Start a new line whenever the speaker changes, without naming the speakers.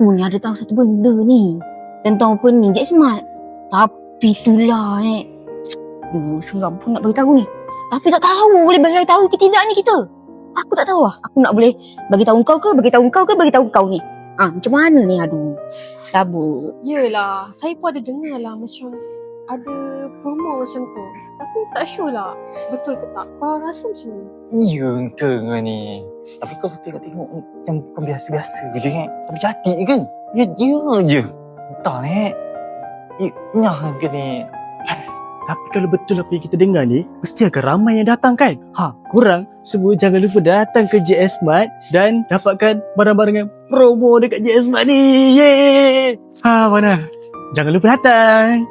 Aku ni ada tahu satu benda ni tentang opening Jet Smart. Tapi itulah seram pun nak beritahu ni. Tapi tak tahu boleh bagi tahu ke tidak ni kita. Aku tak tahu lah. Aku nak boleh bagi tahu kau ke, bagi tahu kau ke, bagi tahu kau ni. Macam mana ni? Aduh, serabut.
Yelah, saya pun ada dengar lah macam ada promo macam tu. Tapi tak sure lah betul ke tak. Kau rasa macam mana?
Ya ke kau ni? Tapi kau tengok macam bukan biasa-biasa je kan? Tapi jadi kan? Ya je. Entah ni. Nyah ke ni?
Tapi kalau betul apa yang kita dengar ni, mesti akan ramai yang datang kan? Korang semua jangan lupa datang ke JS Smart dan dapatkan barang-barang yang promo dekat JS Smart ni. Yeay! Mana? Jangan lupa datang.